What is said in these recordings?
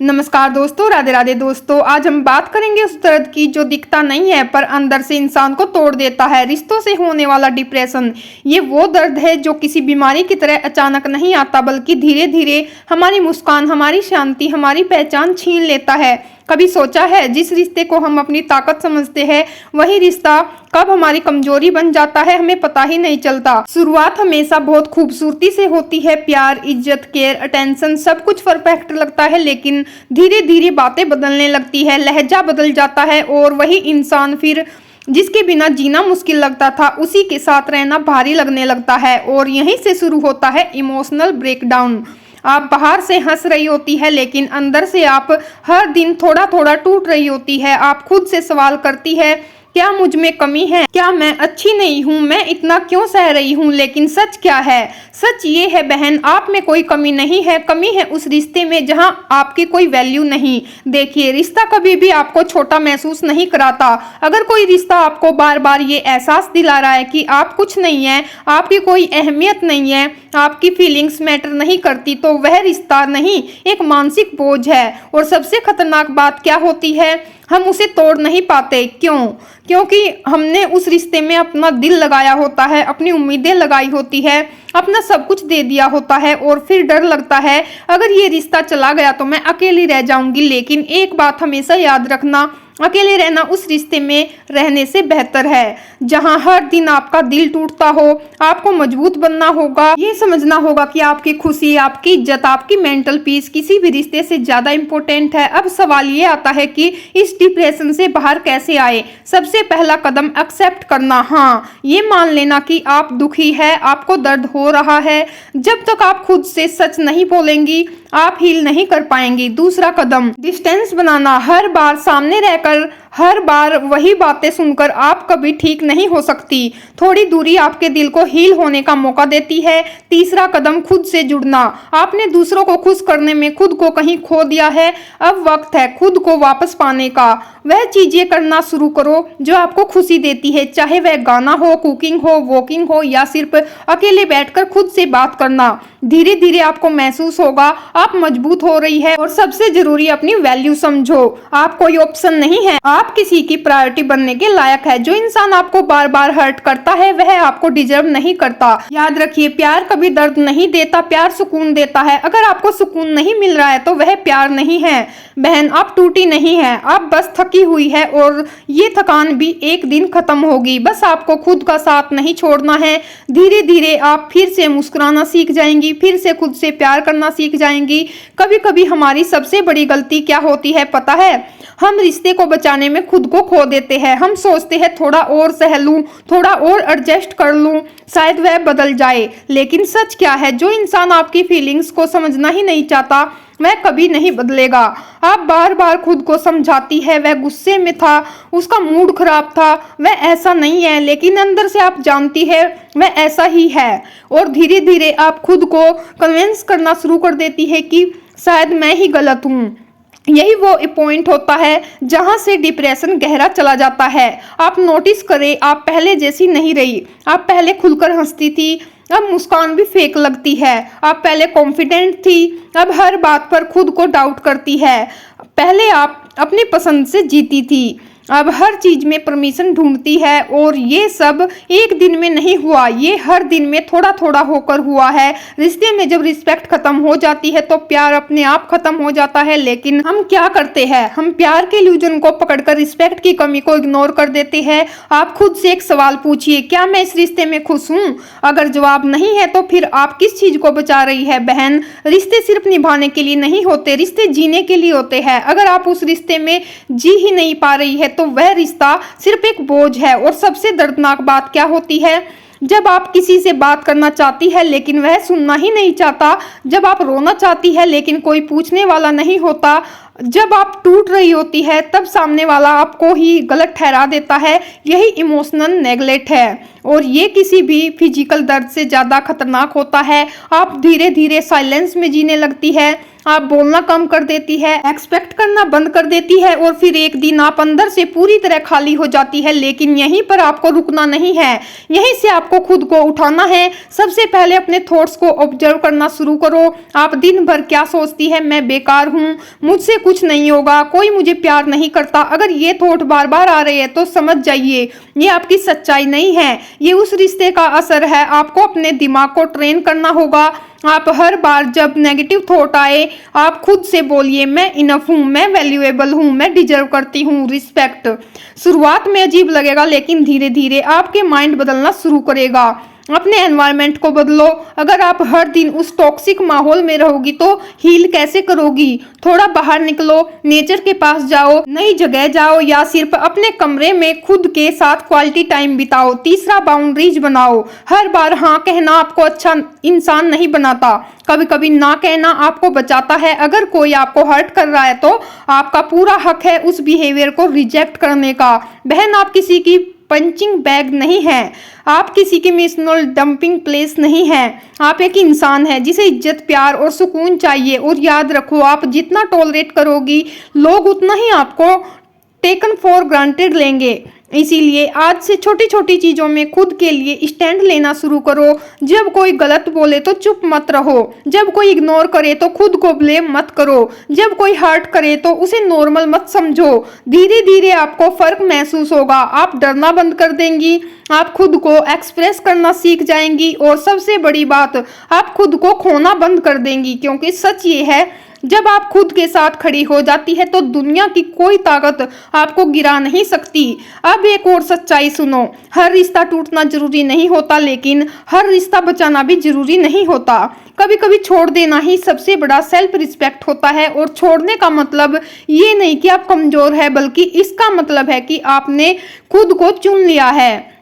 नमस्कार दोस्तों, राधे राधे दोस्तों। आज हम बात करेंगे उस दर्द की जो दिखता नहीं है पर अंदर से इंसान को तोड़ देता है, रिश्तों से होने वाला डिप्रेशन। ये वो दर्द है जो किसी बीमारी की तरह अचानक नहीं आता, बल्कि धीरे धीरे हमारी मुस्कान, हमारी शांति, हमारी पहचान छीन लेता है। कभी सोचा है, जिस रिश्ते को हम अपनी ताकत समझते हैं वही रिश्ता कब हमारी कमजोरी बन जाता है हमें पता ही नहीं चलता। शुरुआत हमेशा बहुत खूबसूरती से होती है, प्यार, इज्जत, केयर, अटेंशन, सब कुछ परफेक्ट लगता है। लेकिन धीरे धीरे बातें बदलने लगती है, लहजा बदल जाता है और वही इंसान फिर जिसके बिना जीना मुश्किल लगता था, उसी के साथ रहना भारी लगने लगता है। और यहीं से शुरू होता है इमोशनल ब्रेकडाउन। आप बाहर से हंस रही होती है लेकिन अंदर से आप हर दिन थोड़ा थोड़ा टूट रही होती है। आप खुद से सवाल करती है, क्या मुझ में कमी है? क्या मैं अच्छी नहीं हूँ? मैं इतना क्यों सह रही हूँ? लेकिन सच क्या है? सच ये है बहन, आप में कोई कमी नहीं है। कमी है उस रिश्ते में जहाँ आपकी कोई वैल्यू नहीं। देखिए, रिश्ता कभी भी आपको छोटा महसूस नहीं कराता। अगर कोई रिश्ता आपको बार बार ये एहसास दिला रहा है कि आप कुछ नहीं है, आपकी कोई अहमियत नहीं है, आपकी फीलिंग्स मैटर नहीं करती, तो वह रिश्ता नहीं, एक मानसिक बोझ है। और सबसे खतरनाक बात क्या होती है, हम उसे तोड़ नहीं पाते। क्यों? क्योंकि हमने उस रिश्ते में अपना दिल लगाया होता है, अपनी उम्मीदें लगाई होती है, अपना सब कुछ दे दिया होता है। और फिर डर लगता है, अगर ये रिश्ता चला गया तो मैं अकेली रह जाऊंगी। लेकिन एक बात हमेशा याद रखना, अकेले रहना उस रिश्ते में रहने से बेहतर है। जहां हर दिन आपका दिल टूटता हो, आपको मजबूत बनना होगा। ये समझना होगा कि आपकी खुशी, आपकी इज्जत, आपकी मेंटल पीस किसी भी रिश्ते से ज्यादा इंपॉर्टेंट है। अब सवाल ये आता है कि इस डिप्रेशन से बाहर कैसे आए। सबसे पहला कदम एक्सेप्ट करना। हाँ, ये मान लेना कि आप दुखी है, आपको दर्द हो रहा है। जब तक आप खुद से सच नहीं बोलेंगी, आप हील नहीं कर पाएंगी। दूसरा कदम, डिस्टेंस बनाना। हर बार सामने रहकर, हर बार वही बातें सुनकर आप कभी ठीक नहीं हो सकती। थोड़ी दूरी आपके दिल को हील होने का मौका देती है। तीसरा कदम, खुद से जुड़ना। आपने दूसरों को खुश करने में खुद को कहीं खो दिया है, अब वक्त है खुद को वापस पाने का। वह चीजें करना शुरू करो जो आपको खुशी देती है, चाहे वह गाना हो, कुकिंग हो, वॉकिंग हो, या सिर्फ अकेले बैठकर खुद से बात करना। धीरे धीरे आपको महसूस होगा आप मजबूत हो रही है। और सबसे जरूरी, अपनी वैल्यू समझो। आप कोई ऑप्शन नहीं है, आप किसी की प्रायोरिटी बनने के लायक है। जो इंसान आपको बार बार हर्ट करता है वह आपको डिजर्व नहीं करता। याद रखिए, प्यार कभी दर्द नहीं देता, प्यार सुकून देता है। अगर आपको सुकून नहीं मिल रहा है तो वह प्यार नहीं है। बहन, आप टूटी नहीं है, आप बस थकी हुई है। और ये थकान भी एक दिन खत्म होगी। बस आपको खुद का साथ नहीं छोड़ना है। धीरे धीरे आप फिर से मुस्कुराना सीख जाएंगी, फिर से खुद से प्यार करना सीख जाएंगी। कभी कभी हमारी सबसे बड़ी गलती क्या होती है पता है? हम रिश्ते को बचाने में खुद को खो देते हैं। हम सोचते हैं थोड़ा और सह लूं, थोड़ा और एडजस्ट कर लूं, शायद वह बदल जाए। लेकिन सच क्या है, जो इंसान आपकी फीलिंग्स को समझना ही नहीं चाहता वह कभी नहीं बदलेगा। आप बार बार खुद को समझाती है, वह गुस्से में था, उसका मूड खराब था, वह ऐसा नहीं है। लेकिन अंदर से आप जानती है वह ऐसा ही है। और धीरे धीरे आप खुद को कन्विंस करना शुरू कर देती है कि शायद मैं ही गलत हूँ। यही वो पॉइंट होता है जहां से डिप्रेशन गहरा चला जाता है। आप नोटिस करें, आप पहले जैसी नहीं रही। आप पहले खुलकर हंसती थी, अब मुस्कान भी फेक लगती है। आप पहले कॉन्फिडेंट थी, अब हर बात पर खुद को डाउट करती है। पहले आप अपनी पसंद से जीती थी, अब हर चीज में परमिशन ढूंढती है। और ये सब एक दिन में नहीं हुआ, ये हर दिन में थोड़ा थोड़ा होकर हुआ है। रिश्ते में जब रिस्पेक्ट खत्म हो जाती है तो प्यार अपने आप खत्म हो जाता है। लेकिन हम क्या करते हैं, हम प्यार के इल्यूजन को पकड़कर रिस्पेक्ट की कमी को इग्नोर कर देते हैं। आप खुद से एक सवाल पूछिए, क्या मैं इस रिश्ते में खुश हूँ? अगर जवाब नहीं है तो फिर आप किस चीज को बचा रही है? बहन, रिश्ते सिर्फ निभाने के लिए नहीं होते, रिश्ते जीने के लिए होते हैं। अगर आप उस रिश्ते में जी ही नहीं पा रही है तो वह रिश्ता सिर्फ एक बोझ है। और सबसे दर्दनाक बात क्या होती है, जब आप किसी से बात करना चाहती है लेकिन वह सुनना ही नहीं चाहता, जब आप रोना चाहती है लेकिन कोई पूछने वाला नहीं होता, जब आप टूट रही होती है तब सामने वाला आपको ही गलत ठहरा देता है। यही इमोशनल नेगलेक्ट है और ये किसी भी फिजिकल दर्द से ज़्यादा खतरनाक होता है। आप धीरे धीरे साइलेंस में जीने लगती है, आप बोलना कम कर देती है, एक्सपेक्ट करना बंद कर देती है और फिर एक दिन आप अंदर से पूरी तरह खाली हो जाती है। लेकिन यहीं पर आपको रुकना नहीं है, यहीं से आपको खुद को उठाना है। सबसे पहले अपने थॉट्स को ऑब्जर्व करना शुरू करो। आप दिन भर क्या सोचती है? मैं बेकार हूँ, मुझसे कुछ नहीं होगा, कोई मुझे प्यार नहीं करता। अगर ये थॉट बार बार आ रहे हैं तो समझ जाइए ये आपकी सच्चाई नहीं है, ये उस रिश्ते का असर है। आपको अपने दिमाग को ट्रेन करना होगा। आप हर बार जब नेगेटिव थॉट आए आप खुद से बोलिए मैं इनफ हूँ, मैं वैल्यूएबल हूँ, मैं डिजर्व करती हूँ रिस्पेक्ट। शुरुआत में अजीब लगेगा लेकिन धीरे धीरे आपके माइंड बदलना शुरू करेगा। अपने एनवायरनमेंट को बदलो। अगर आप हर दिन उस टॉक्सिक माहौल में रहोगी तो हील कैसे करोगी? थोड़ा बाहर निकलो, नेचर के पास जाओ, नई जगह जाओ या सिर्फ अपने कमरे में खुद के साथ क्वालिटी टाइम बिताओ। तीसरा, बाउंड्रीज बनाओ। हर बार हाँ कहना आपको अच्छा इंसान नहीं बनाता, कभी कभी ना कहना आपको बचाता है। अगर कोई आपको हर्ट कर रहा है तो आपका पूरा हक है उस बिहेवियर को रिजेक्ट करने का। बहन, आप किसी की पंचिंग बैग नहीं है, आप किसी की इमोशनल डंपिंग प्लेस नहीं है। आप एक इंसान है जिसे इज्जत, प्यार और सुकून चाहिए। और याद रखो, आप जितना टॉलरेट करोगी लोग उतना ही आपको टेकन फॉर ग्रांटेड लेंगे। इसीलिए आज से छोटी छोटी चीज़ों में खुद के लिए स्टैंड लेना शुरू करो। जब कोई गलत बोले तो चुप मत रहो, जब कोई इग्नोर करे तो खुद को ब्लेम मत करो, जब कोई हर्ट करे तो उसे नॉर्मल मत समझो। धीरे धीरे आपको फर्क महसूस होगा, आप डरना बंद कर देंगी, आप खुद को एक्सप्रेस करना सीख जाएंगी और सबसे बड़ी बात, आप खुद को खोना बंद कर देंगी। क्योंकि सच ये है, जब आप खुद के साथ खड़ी हो जाती है तो दुनिया की कोई ताकत आपको गिरा नहीं सकती। अब एक और सच्चाई सुनो, हर रिश्ता टूटना जरूरी नहीं होता, लेकिन हर रिश्ता बचाना भी जरूरी नहीं होता। कभी कभी छोड़ देना ही सबसे बड़ा सेल्फ रिस्पेक्ट होता है। और छोड़ने का मतलब ये नहीं कि आप कमजोर है, बल्कि इसका मतलब है कि आपने खुद को चुन लिया है।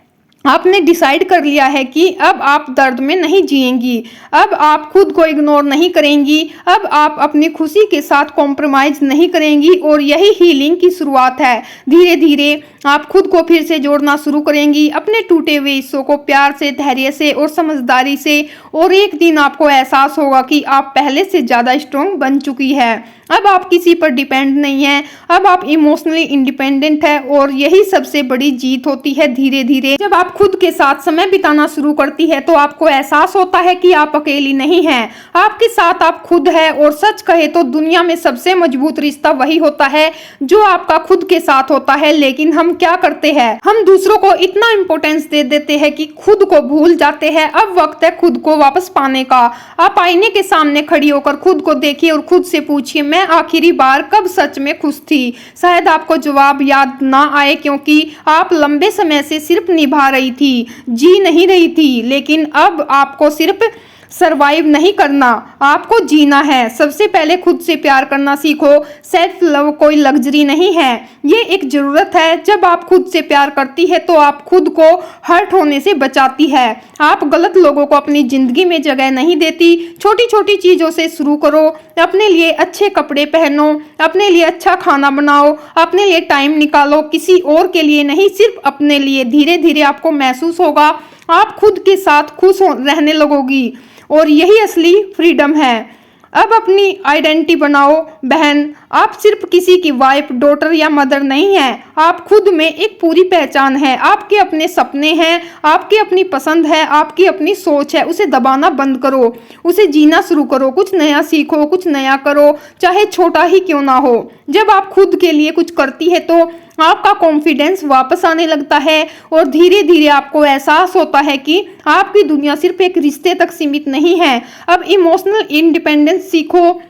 आपने डिसाइड कर लिया है कि अब आप दर्द में नहीं जिएंगी, अब आप खुद को इग्नोर नहीं करेंगी, अब आप अपनी खुशी के साथ कॉम्प्रोमाइज नहीं करेंगी। और यही हीलिंग की शुरुआत है। धीरे धीरे आप खुद को फिर से जोड़ना शुरू करेंगी, अपने टूटे हुए हिस्सों को प्यार से, धैर्य से और समझदारी से। और एक दिन आपको एहसास होगा कि आप पहले से ज़्यादा स्ट्रॉन्ग बन चुकी है। अब आप किसी पर डिपेंड नहीं है, अब आप इमोशनली इंडिपेंडेंट है। और यही सबसे बड़ी जीत होती है। धीरे धीरे जब आप खुद के साथ समय बिताना शुरू करती है तो आपको एहसास होता है कि आप अकेली नहीं हैं, आपके साथ आप खुद है। और सच कहे तो दुनिया में सबसे मजबूत रिश्ता वही होता है जो आपका खुद के साथ होता है। लेकिन हम क्या करते हैं, हम दूसरों को इतना इंपॉर्टेंस दे देते हैं कि खुद को भूल जाते हैं। अब वक्त है खुद को वापस पाने का। आप आईने के सामने खड़ी होकर खुद को देखिए और खुद से पूछिए, मैं आखिरी बार कब सच में खुश थी? शायद आपको जवाब याद ना आए, क्योंकि आप लंबे समय से सिर्फ निभा रही थी, जी नहीं रही थी। लेकिन अब आपको सिर्फ सरवाइव नहीं करना, आपको जीना है। सबसे पहले खुद से प्यार करना सीखो। सेल्फ लव कोई लग्जरी नहीं है, ये एक जरूरत है। जब आप खुद से प्यार करती है तो आप खुद को हर्ट होने से बचाती है। आप गलत लोगों को अपनी जिंदगी में जगह नहीं देती। छोटी छोटी चीजों से शुरू करो। अपने लिए अच्छे कपड़े पहनो, अपने लिए अच्छा खाना बनाओ, अपने लिए टाइम निकालो, किसी और के लिए नहीं, सिर्फ अपने लिए। धीरे धीरे आपको महसूस होगा आप खुद के साथ खुश रहने लगोगी और यही असली फ्रीडम है। अब अपनी आइडेंटिटी बनाओ बहन, आप सिर्फ किसी की वाइफ, डॉटर या मदर नहीं हैं, आप खुद में एक पूरी पहचान है। आपके अपने सपने हैं, आपकी अपनी पसंद है, आपकी अपनी सोच है। उसे दबाना बंद करो, उसे जीना शुरू करो, कुछ नया सीखो, कुछ नया करो, चाहे छोटा ही क्यों ना हो। जब आप खुद के लिए कुछ करती है तो आपका कॉन्फिडेंस वापस आने लगता है और धीरे धीरे आपको एहसास होता है कि आपकी दुनिया सिर्फ एक रिश्ते तक सीमित नहीं है। अब इमोशनल इंडिपेंडेंस सीखो।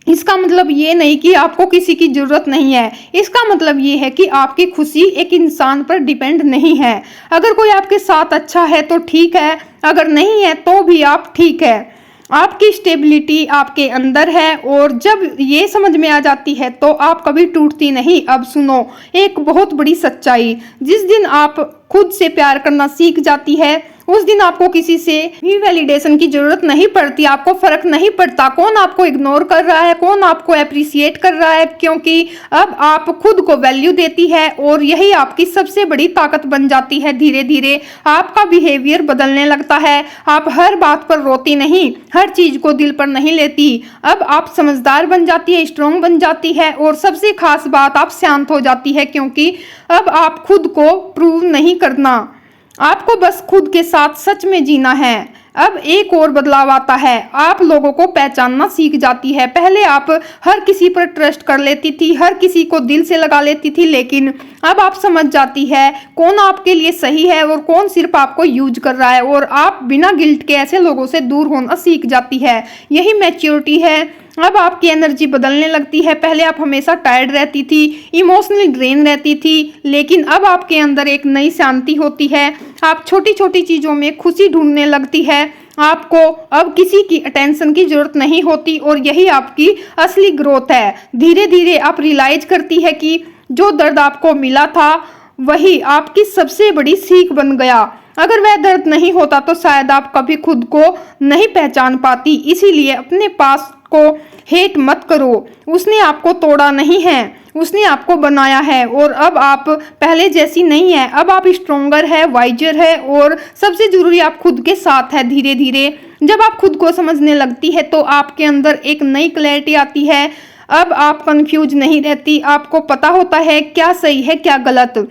इसका मतलब ये नहीं कि आपको किसी की जरूरत नहीं है, इसका मतलब ये है कि आपकी खुशी एक इंसान पर डिपेंड नहीं है। अगर कोई आपके साथ अच्छा है तो ठीक है, अगर नहीं है तो भी आप ठीक है। आपकी स्टेबिलिटी आपके अंदर है और जब ये समझ में आ जाती है तो आप कभी टूटती नहीं। अब सुनो एक बहुत बड़ी सच्चाई, जिस दिन आप खुद से प्यार करना सीख जाती है उस दिन आपको किसी से भी वैलिडेशन की जरूरत नहीं पड़ती, आपको फर्क नहीं पड़ता कौन आपको इग्नोर कर रहा है, कौन आपको अप्रिशिएट कर रहा है, क्योंकि अब आप खुद को वैल्यू देती है और यही आपकी सबसे बड़ी ताकत बन जाती है। धीरे धीरे आपका बिहेवियर बदलने लगता है, आप हर बात पर रोती नहीं, हर चीज को दिल पर नहीं लेती, अब आप समझदार बन जाती है, स्ट्रॉन्ग बन जाती है और सबसे खास बात आप शांत हो जाती है, क्योंकि अब आप खुद को प्रूव नहीं करना, आपको बस खुद के साथ सच में जीना है। अब एक और बदलाव आता है, आप लोगों को पहचानना सीख जाती है। पहले आप हर किसी पर ट्रस्ट कर लेती थी, हर किसी को दिल से लगा लेती थी, लेकिन अब आप समझ जाती है कौन आपके लिए सही है और कौन सिर्फ आपको यूज कर रहा है, और आप बिना गिल्ट के ऐसे लोगों से दूर होना सीख जाती है। यही मैच्योरिटी है। अब आपकी एनर्जी बदलने लगती है। पहले आप हमेशा टायर्ड रहती थी, इमोशनली ड्रेन रहती थी, लेकिन अब आपके अंदर एक नई शांति होती है। आप छोटी छोटी चीज़ों में खुशी ढूंढने लगती है, आपको अब किसी की अटेंशन की जरूरत नहीं होती और यही आपकी असली ग्रोथ है। धीरे धीरे आप रियलाइज करती है कि जो दर्द आपको मिला था वही आपकी सबसे बड़ी सीख बन गया। अगर वह दर्द नहीं होता तो शायद आप कभी खुद को नहीं पहचान पाती। इसीलिए अपने पास को हेट मत करो, उसने आपको तोड़ा नहीं है, उसने आपको बनाया है और अब आप पहले जैसी नहीं है, अब आप स्ट्रोंगर है, वाइजर है और सबसे जरूरी आप खुद के साथ है। धीरे धीरे जब आप खुद को समझने लगती है तो आपके अंदर एक नई क्लैरिटी आती है। अब आप कंफ्यूज नहीं रहती, आपको पता होता है क्या सही है क्या गलत।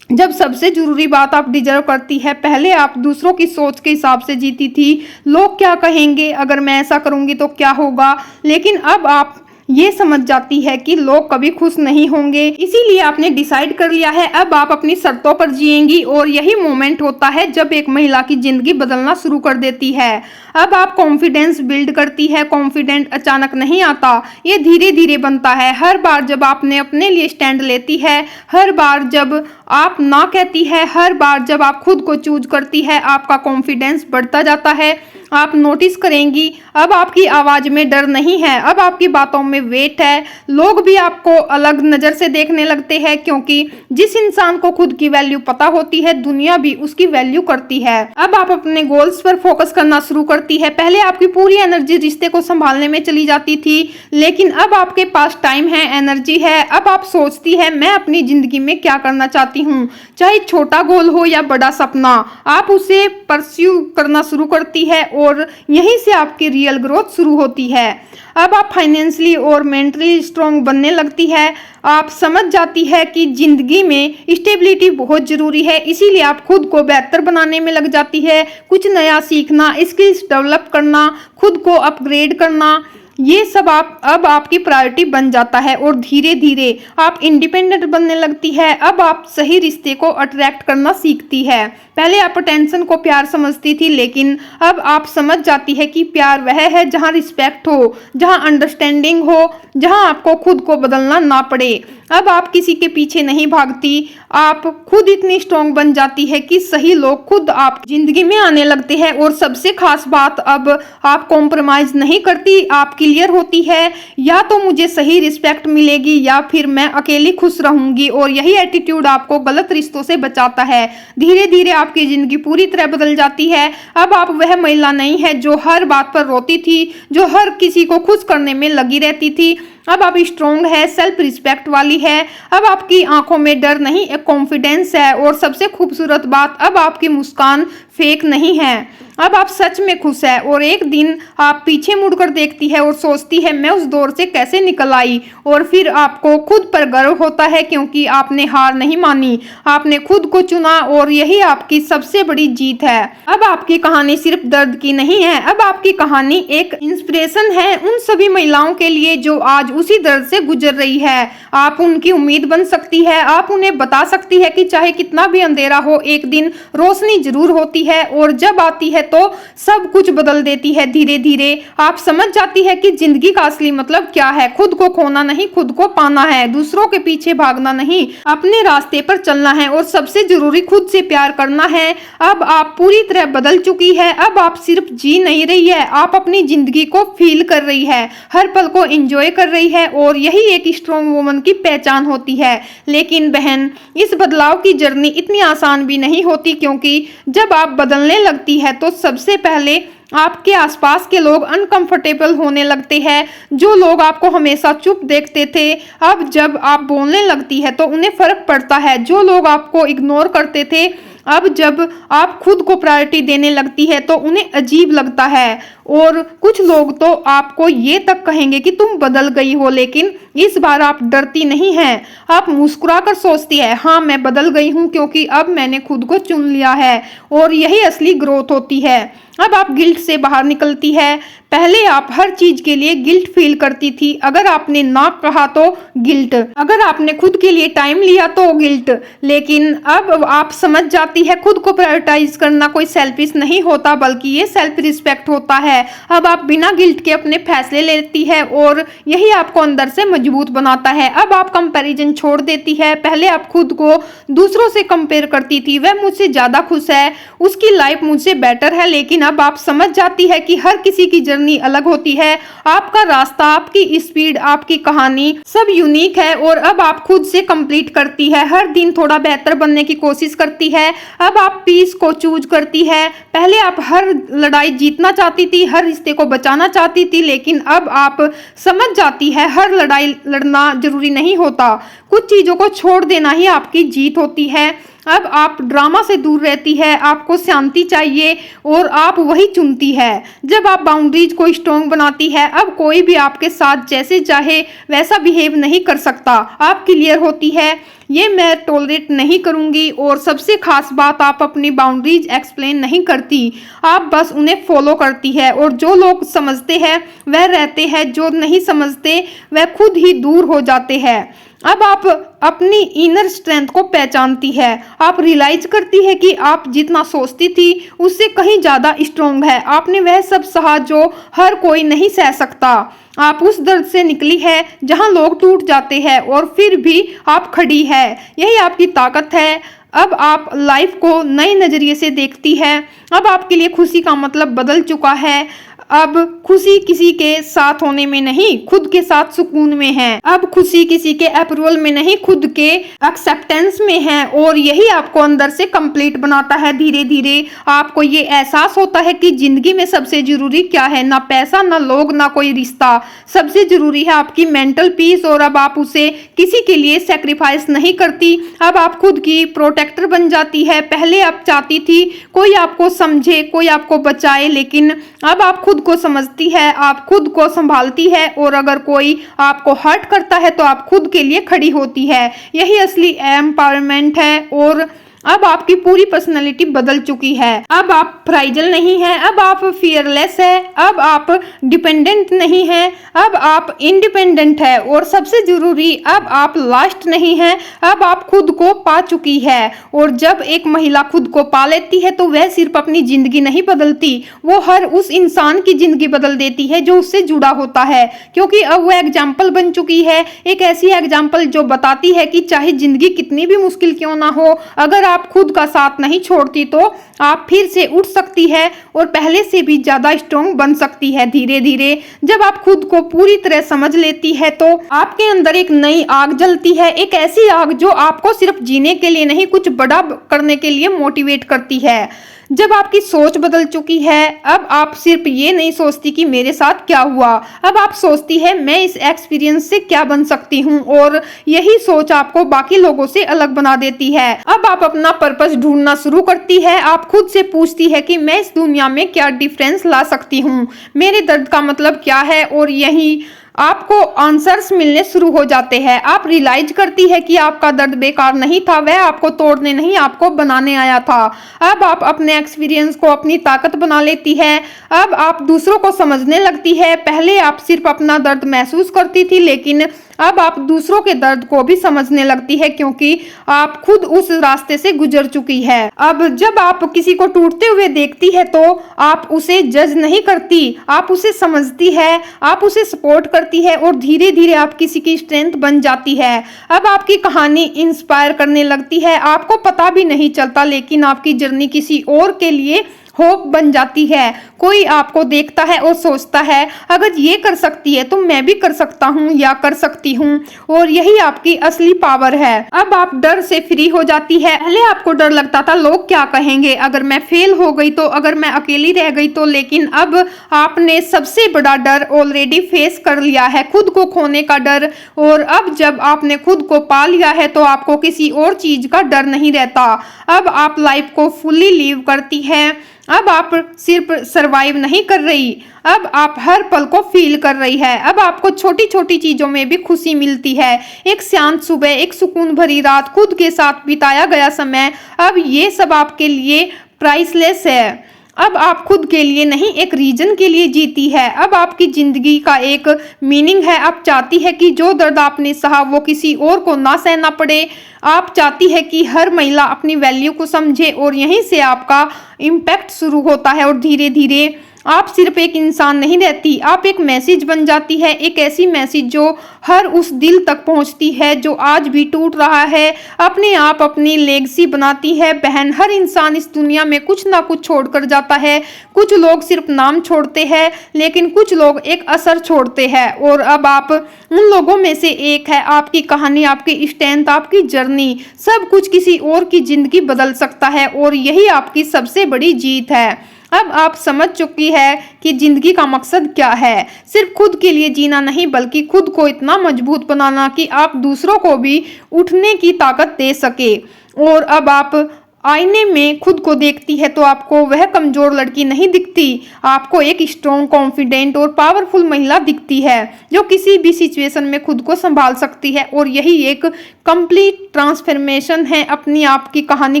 जब सबसे जरूरी बात आप डिजर्व करती है, पहले आप दूसरों की सोच के हिसाब से जीती थी, लोग क्या कहेंगे, अगर मैं ऐसा करूंगी तो क्या होगा, लेकिन अब आप ये समझ जाती है कि लोग कभी खुश नहीं होंगे, इसीलिए आपने डिसाइड कर लिया है अब आप अपनी शर्तों पर जिएंगी। और यही मोमेंट होता है जब एक महिला की जिंदगी बदलना शुरू कर देती है। अब आप कॉन्फिडेंस बिल्ड करती है। कॉन्फिडेंट अचानक नहीं आता, ये धीरे धीरे बनता है। हर बार जब आपने अपने लिए स्टैंड लेती है, हर बार जब आप ना कहती है, हर बार जब आप खुद को चूज करती है, आपका कॉन्फिडेंस बढ़ता जाता है। आप नोटिस करेंगी अब आपकी आवाज में डर नहीं है, अब आपकी बातों में वेट है। लोग भी आपको अलग नजर से देखने लगते हैं, क्योंकि जिस इंसान को खुद की वैल्यू पता होती है दुनिया भी उसकी वैल्यू करती है। अब आप अपने गोल्स पर फोकस करना शुरू करती है। पहले आपकी पूरी एनर्जी रिश्ते को संभालने में चली जाती थी, लेकिन अब आपके पास टाइम है, एनर्जी है। अब आप सोचती है मैं अपनी जिंदगी में क्या करना चाहती हूँ, चाहे छोटा गोल हो या बड़ा सपना, आप उसे परस्यू करना शुरू करती है और यहीं से आपकी रियल ग्रोथ शुरू होती है। अब आप फाइनेंशियली और मेंटली स्ट्रॉन्ग बनने लगती है। आप समझ जाती है कि जिंदगी में स्टेबिलिटी बहुत जरूरी है, इसीलिए आप खुद को बेहतर बनाने में लग जाती है। कुछ नया सीखना, स्किल्स डेवलप करना, खुद को अपग्रेड करना, ये सब अब आपकी प्रायोरिटी बन जाता है और धीरे धीरे आप इंडिपेंडेंट बनने लगती है। अब आप सही रिश्ते को अट्रैक्ट करना सीखती है। पहले आप अटेंशन को प्यार समझती थी, लेकिन अब आप समझ जाती है कि प्यार वह है जहां रिस्पेक्ट हो, जहां अंडरस्टैंडिंग हो, जहां आपको खुद को बदलना ना पड़े। अब आप किसी के पीछे नहीं भागती, आप खुद इतनी स्ट्रॉन्ग बन जाती है कि सही लोग खुद आप जिंदगी में आने लगते हैं। और सबसे खास बात, अब आप कॉम्प्रोमाइज नहीं करती, आप क्लियर होती है, या तो मुझे सही रिस्पेक्ट मिलेगी या फिर मैं अकेली खुश रहूंगी। और यही एटीट्यूड आपको गलत रिश्तों से बचाता है। धीरे धीरे आपकी जिंदगी पूरी तरह बदल जाती है। अब आप वह महिला नहीं है जो हर बात पर रोती थी, जो हर किसी को खुश करने में लगी रहती थी। अब आप स्ट्रॉन्ग है, सेल्फ रिस्पेक्ट वाली है। अब आपकी आंखों में डर नहीं, एक कॉन्फिडेंस है। और सबसे खूबसूरत बात, अब आपकी मुस्कान फेक नहीं है, अब आप सच में खुश है। और एक दिन आप पीछे मुड़कर देखती है और सोचती है मैं उस दौर से कैसे निकल आई। और फिर आपको खुद पर गर्व होता है, क्योंकि आपने हार नहीं मानी, आपने खुद को चुना और यही आपकी सबसे बड़ी जीत है। अब आपकी कहानी सिर्फ दर्द की नहीं है, अब आपकी कहानी एक इंस्पिरेशन है उन सभी महिलाओं के लिए जो आज उसी दर्द से गुजर रही है। आप उनकी उम्मीद बन सकती है, आप उन्हें बता सकती है कि चाहे कितना भी अंधेरा हो, एक दिन रोशनी जरूर होती है और जब आती है तो सब कुछ बदल देती है। धीरे धीरे आप समझ जाती है कि जिंदगी का असली मतलब क्या है, खुद को खोना नहीं, खुद को पाना है, दूसरों के पीछे भागना नहीं, अपने रास्ते पर चलना है और सबसे जरूरी खुद से प्यार करना है। अब आप पूरी तरह बदल चुकी है, अब आप सिर्फ जी नहीं रही है, आप अपनी जिंदगी को फील कर रही है, हर पल को एंजॉय कर रही गई है और यही एक स्ट्रॉन्ग वुमन की पहचान होती है। लेकिन बहन, इस बदलाव की जर्नी इतनी आसान भी नहीं होती, क्योंकि जब आप बदलने लगती है तो सबसे पहले आपके आसपास के लोग अनकंफर्टेबल होने लगते हैं। जो लोग आपको हमेशा चुप देखते थे, अब जब आप बोलने लगती है तो उन्हें फर्क पड़ता है। जो लोग आपको इग्नोर करते थे, अब जब आप खुद को प्रायोरिटी देने लगती है तो उन्हें अजीब लगता है। और कुछ लोग तो आपको ये तक कहेंगे कि तुम बदल गई हो, लेकिन इस बार आप डरती नहीं हैं। आप मुस्कुराकर सोचती है, हाँ मैं बदल गई हूँ, क्योंकि अब मैंने खुद को चुन लिया है। और यही असली ग्रोथ होती है। अब आप गिल्ट से बाहर निकलती है। पहले आप हर चीज के लिए गिल्ट फील करती थी। अगर आपने ना कहा तो गिल्ट, अगर आपने खुद के लिए टाइम लिया तो गिल्ट। लेकिन अब आप समझ जाती है खुद को प्रायोरिटाइज करना कोई सेल्फिश नहीं होता, बल्कि ये सेल्फ रिस्पेक्ट होता है। अब आप बिना गिल्ट के अपने फैसले लेती है और यही आपको अंदर से मजबूत बनाता है। अब आप कंपैरिजन छोड़ देती है। पहले आप खुद को दूसरों से कंपेयर करती थी, वह मुझसे ज्यादा खुश है, उसकी लाइफ मुझसे बेटर है। लेकिन अब आप समझ जाती है कि हर किसी की जर्नी अलग होती है। आपका रास्ता, आपकी स्पीड, आपकी कहानी सब यूनिक है। और अब आप खुद से कंप्लीट करती है, हर दिन थोड़ा बेहतर बनने की कोशिश करती है। अब आप पीस को चूज करती है। पहले आप हर लड़ाई जीतना चाहती थी, हर रिश्ते को बचाना चाहती थी, लेकिन अब आप समझ जाती है हर लड़ाई लड़ना जरूरी नहीं होता। कुछ चीजों को छोड़ देना ही आपकी जीत होती है। अब आप ड्रामा से दूर रहती है, आपको शांति चाहिए और आप वही चुनती है। जब आप बाउंड्रीज को स्ट्रॉन्ग बनाती है, अब कोई भी आपके साथ जैसे चाहे वैसा बिहेव नहीं कर सकता। आप क्लियर होती है, ये मैं टॉलरेट नहीं करूंगी। और सबसे खास बात, आप अपनी बाउंड्रीज एक्सप्लेन नहीं करती, आप बस उन्हें फॉलो करती है। और जो लोग समझते हैं वह रहते हैं, जो नहीं समझते वह खुद ही दूर हो जाते हैं। अब आप अपनी इनर स्ट्रेंथ को पहचानती है। आप रियलाइज करती है कि आप जितना सोचती थी उससे कहीं ज्यादा स्ट्रॉन्ग है। आपने वह सब सहा जो हर कोई नहीं सह सकता। आप उस दर्द से निकली है जहां लोग टूट जाते हैं और फिर भी आप खड़ी है। यही आपकी ताकत है। अब आप लाइफ को नए नजरिए से देखती है। अब आपके लिए खुशी का मतलब बदल चुका है। अब खुशी किसी के साथ होने में नहीं, खुद के साथ सुकून में है। अब खुशी किसी के अप्रूवल में नहीं, खुद के एक्सेप्टेंस में है। और यही आपको अंदर से कंप्लीट बनाता है। धीरे धीरे आपको ये एहसास होता है कि जिंदगी में सबसे जरूरी क्या है, ना पैसा, ना लोग, ना कोई रिश्ता। सबसे जरूरी है आपकी मेंटल पीस। और अब आप उसे किसी के लिए सेक्रीफाइस नहीं करती। अब आप खुद की प्रोटेक्टर बन जाती है। पहले आप चाहती थी कोई आपको समझे, कोई आपको बचाए, लेकिन अब आप खुद को समझती है, आप खुद को संभालती है। और अगर कोई आपको हर्ट करता है तो आप खुद के लिए खड़ी होती है। यही असली एम्पावरमेंट है। और अब आपकी पूरी पर्सनैलिटी बदल चुकी है। अब आप फ्राइजल नहीं है, अब आप फियरलेस है, अब आप डिपेंडेंट नहीं है, अब आप इंडिपेंडेंट है। और सबसे जरूरी, अब आप लास्ट नहीं है, अब आप खुद को पा चुकी है। और जब एक महिला खुद को पा लेती है तो वह सिर्फ अपनी जिंदगी नहीं बदलती, वो हर उस इंसान की जिंदगी बदल देती है जो उससे जुड़ा होता है। क्योंकि अब वो एग्जाम्पल बन चुकी है, एक ऐसी एग्जाम्पल जो बताती है कि चाहे जिंदगी कितनी भी मुश्किल क्यों ना हो, अगर आप खुद का साथ नहीं छोड़ती तो आप फिर से उठ सकती है और पहले से भी ज्यादा स्ट्रॉन्ग बन सकती है। धीरे धीरे जब आप खुद को पूरी तरह समझ लेती है तो आपके अंदर एक नई आग जलती है। एक ऐसी आग जो आपको सिर्फ जीने के लिए नहीं, कुछ बड़ा करने के लिए मोटिवेट करती है। जब आपकी सोच बदल चुकी है, अब आप सिर्फ ये नहीं सोचती कि मेरे साथ क्या हुआ, अब आप सोचती है मैं इस एक्सपीरियंस से क्या बन सकती हूँ। और यही सोच आपको बाकी लोगों से अलग बना देती है। अब आप अपना पर्पस ढूंढना शुरू करती है। आप खुद से पूछती है कि मैं इस दुनिया में क्या डिफरेंस ला सकती हूँ, मेरे दर्द का मतलब क्या है। और यही आपको आंसर्स मिलने शुरू हो जाते हैं। आप रियलाइज करती है कि आपका दर्द बेकार नहीं था, वह आपको तोड़ने नहीं, आपको बनाने आया था। अब आप अपने एक्सपीरियंस को अपनी ताकत बना लेती है। अब आप दूसरों को समझने लगती है। पहले आप सिर्फ अपना दर्द महसूस करती थी, लेकिन अब आप दूसरों के दर्द को भी समझने लगती है, क्योंकि आप खुद उस रास्ते से गुजर चुकी है। अब जब आप किसी को टूटते हुए देखती है तो आप उसे जज नहीं करती, आप उसे समझती है, आप उसे सपोर्ट करती है और धीरे धीरे आप किसी की स्ट्रेंथ बन जाती है। अब आपकी कहानी इंस्पायर करने लगती है। आपको पता भी नहीं चलता, लेकिन आपकी जर्नी किसी और के लिए होप बन जाती है। कोई आपको देखता है और सोचता है अगर ये कर सकती है तो मैं भी कर सकता हूँ या कर सकती हूँ, और यही आपकी असली पावर है। अब आप डर से फ्री हो जाती है। पहले आपको डर लगता था लोग क्या कहेंगे, अगर मैं फेल हो गई तो, अगर मैं अकेली रह गई तो, लेकिन अब आपने सबसे बड़ा डर ऑलरेडी फेस कर लिया है, खुद को खोने का डर। और अब जब आपने खुद को पा लिया है तो आपको किसी और चीज का डर नहीं रहता। अब आप लाइफ को फुल्ली लीव करती हैं। अब आप सिर्फ सरवाइव नहीं कर रही, अब आप हर पल को फील कर रही है। अब आपको छोटी छोटी चीजों में भी खुशी मिलती है। एक शांत सुबह, एक सुकून भरी रात, खुद के साथ बिताया गया समय, अब ये सब आपके लिए प्राइसलेस है। अब आप खुद के लिए नहीं, एक रीजन के लिए जीती है। अब आपकी जिंदगी का एक मीनिंग है। आप चाहती है कि जो दर्द आपने सहा वो किसी और को ना सहना पड़े। आप चाहती है कि हर महिला अपनी वैल्यू को समझे, और यहीं से आपका इम्पैक्ट शुरू होता है। और धीरे धीरे आप सिर्फ एक इंसान नहीं रहती, आप एक मैसेज बन जाती है। एक ऐसी मैसेज जो हर उस दिल तक पहुंचती है जो आज भी टूट रहा है। अपने आप अपनी लेगेसी बनाती है बहन। हर इंसान इस दुनिया में कुछ ना कुछ छोड़ कर जाता है। कुछ लोग सिर्फ नाम छोड़ते हैं, लेकिन कुछ लोग एक असर छोड़ते हैं। और अब आप उन लोगों में से एक है। आपकी कहानी, आपकी स्ट्रेंथ, आपकी जर्नी, सब कुछ किसी और की जिंदगी बदल सकता है, और यही आपकी सबसे बड़ी जीत है। अब आप समझ चुकी है कि जिंदगी का मकसद क्या है। सिर्फ खुद के लिए जीना नहीं, बल्कि खुद को इतना मजबूत बनाना कि आप दूसरों को भी उठने की ताकत दे सके। और अब आप आईने में खुद को देखती है तो आपको वह कमजोर लड़की नहीं दिखती, आपको एक स्ट्रॉन्ग, कॉन्फिडेंट और पावरफुल महिला दिखती है जो किसी भी सिचुएशन में खुद को संभाल सकती है। और यही एक कंप्लीट ट्रांसफॉर्मेशन है। अपनी आपकी कहानी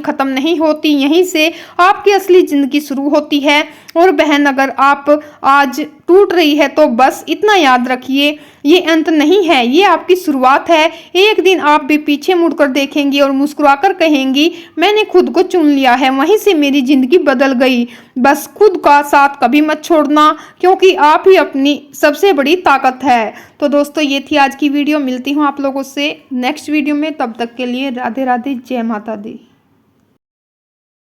खत्म नहीं होती, यहीं से आपकी असली जिंदगी शुरू होती है। और बहन, अगर आप आज टूट रही है तो बस इतना याद रखिए, ये अंत नहीं है, ये आपकी शुरुआत है। एक दिन आप भी पीछे मुड़कर देखेंगी और मुस्कुराकर कहेंगी मैंने खुद को चुन लिया है, वहीं से मेरी जिंदगी बदल गई। बस खुद का साथ कभी मत छोड़ना, क्योंकि आप ही अपनी सबसे बड़ी ताकत है। तो दोस्तों, ये थी आज की वीडियो। मिलती हूँ आप लोगों से नेक्स्ट वीडियो में। तब तक के लिए राधे राधे, जय माता दी।